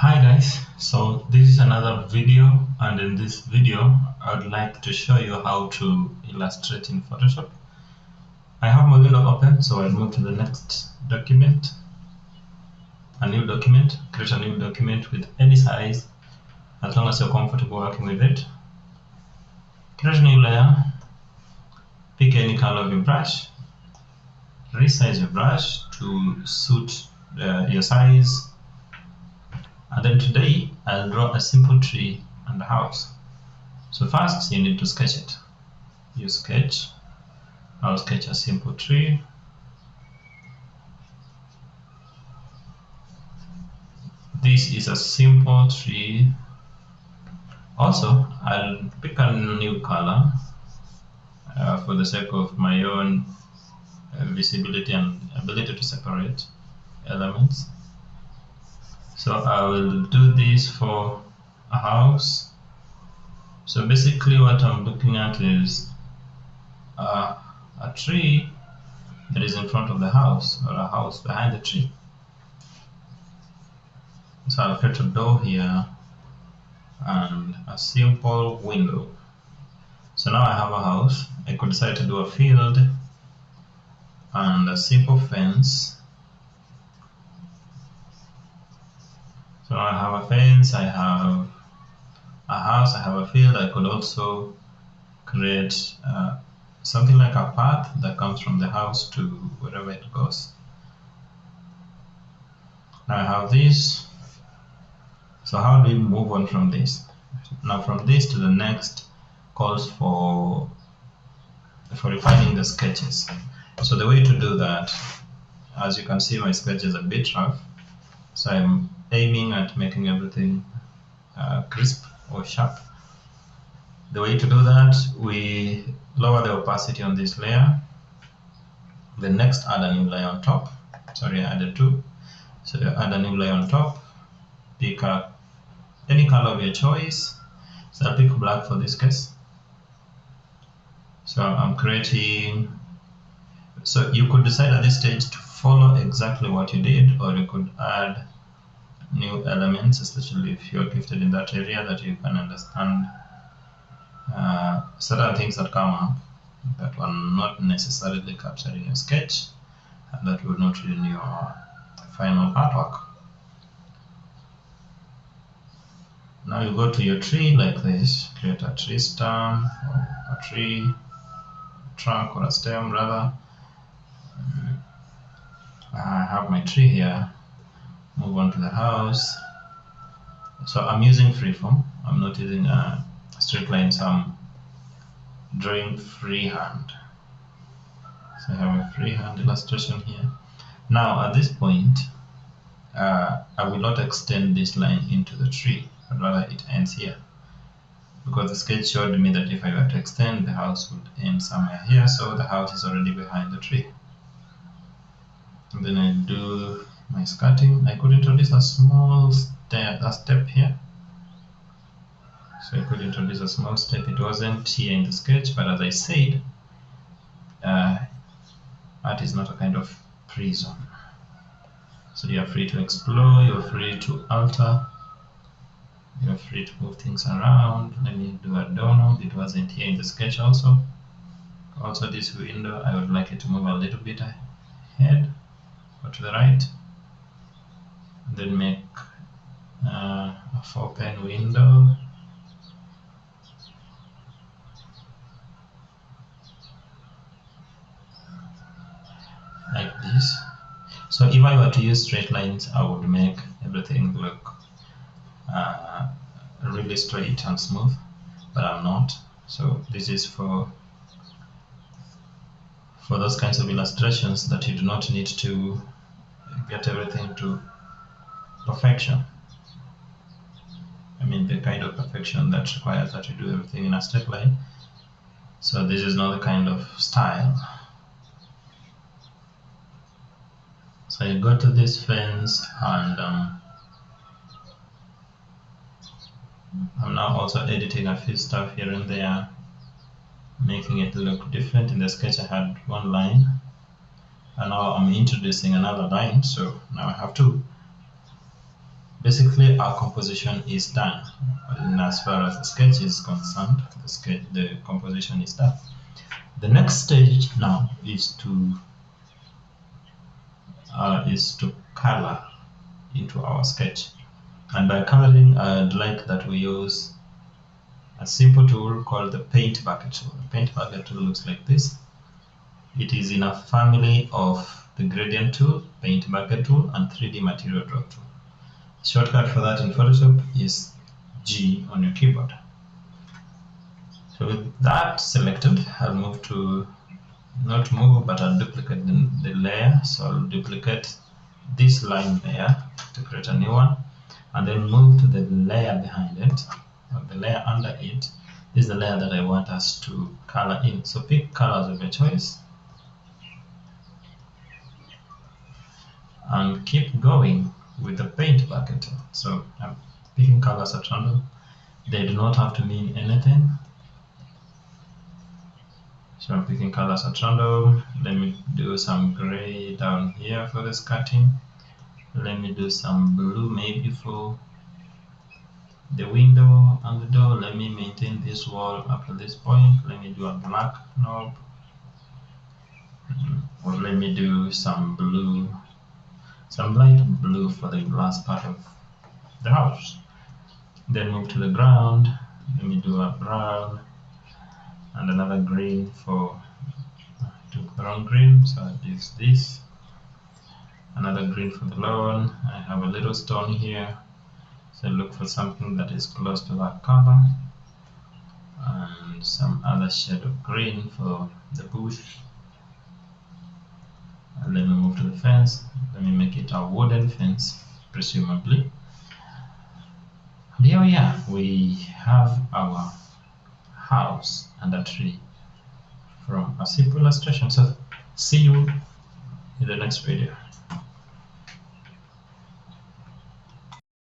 Hi guys, so this is another video, and in this video I would like to show you how to illustrate in Photoshop. I have my window open, so I'll move to the next document, create a new document with any size as long as you're comfortable working with it. Create a new layer, pick any color of your brush, resize your brush to suit your size. And then today I'll draw a simple tree and a house. So first you need to sketch it. Use sketch. I'll sketch a simple tree. This is a simple tree. Also, I'll pick a new color for the sake of my own visibility and ability to separate elements. So I will do this for a house. So basically what I'm looking at is a tree that is in front of the house, or a house behind the tree. So I'll create a door here and a simple window. So now I have a house. I could decide to do a field and a simple fence. So now I have a fence, I have a house, I have a field. I could also create something like a path that comes from the house to wherever it goes. Now I have this. So how do we move on from this? Now from this to the next calls for refining the sketches. So the way to do that, as you can see, my sketch is a bit rough. So I'm aiming at making everything crisp or sharp. The way to do that, we lower the opacity on this layer. Then next add a new layer on top. Sorry, I added two. So add a new layer on top. Pick up any color of your choice. So I'll pick black for this case. So I'm creating, so you could decide at this stage to follow exactly what you did, or you could add new elements, especially if you're gifted in that area, that you can understand certain things that come up that were not necessarily captured in your sketch and that would not ruin your final artwork. Now you go to your tree like this, create a tree stem, or a tree trunk, or a stem rather. I have my tree here. Move on to the house. So I'm using freeform. I'm not using a straight line, so I'm drawing freehand. So I have a freehand illustration here. Now at this point, I will not extend this line into the tree, but rather it ends here, because the sketch showed me that if I were to extend, the house would end somewhere here, so the house is already behind the tree. And then I do my skirting. I could introduce a small step here. So I could introduce a small step. It wasn't here in the sketch, but as I said, art is not a kind of prison. So you're free to explore, you're free to alter, you're free to move things around. Let me do a doorknob. It wasn't here in the sketch also. Also this window, I would like it to move a little bit ahead or to the right. And then make a 4-pane window. Like this. So if I were to use straight lines, I would make everything look really straight and smooth, but I'm not. So this is for those kinds of illustrations that you do not need to get everything to perfection. I mean the kind of perfection that requires that you do everything in a straight line. So this is not the kind of style. So you go to this fence, and I'm now also editing a few stuff here and there, making it look different. In the sketch I had one line, and now I'm introducing another line, so now I have two. basically our composition is done. And as far as the sketch is concerned, the composition is done. The next stage now is to color into our sketch. And by coloring, I'd like that we use a simple tool called the paint bucket tool. The paint bucket tool looks like this. It is in a family of the gradient tool, paint bucket tool, and 3D material drop tool. The shortcut for that in Photoshop is G on your keyboard. So with that selected, I'll move to, not move, but I'll duplicate the layer. So I'll duplicate this line layer to create a new one, and then move to the layer behind it, or the layer under it. This is the layer that I want us to color in. So pick colors of your choice and keep going with the paint bucket. So I'm picking colors at random. They do not have to mean anything. So I'm picking colors at random. Let me do some gray down here for this cutting. Let me do some blue maybe for the window and the door. Let me maintain this wall up to this point. Let me do a black knob. Or let me do some blue, some light blue for the glass part of the house. Then move to the ground. Let me do a brown and another green for, I took the wrong green, so I'll use this. Another green for the lawn. I have a little stone here, so look for something that is close to that color. And some other shade of green for the bush. And let me move to the fence. Let me make it a wooden fence, presumably. And here we are. We have our house and a tree from a simple illustration. So see you in the next video.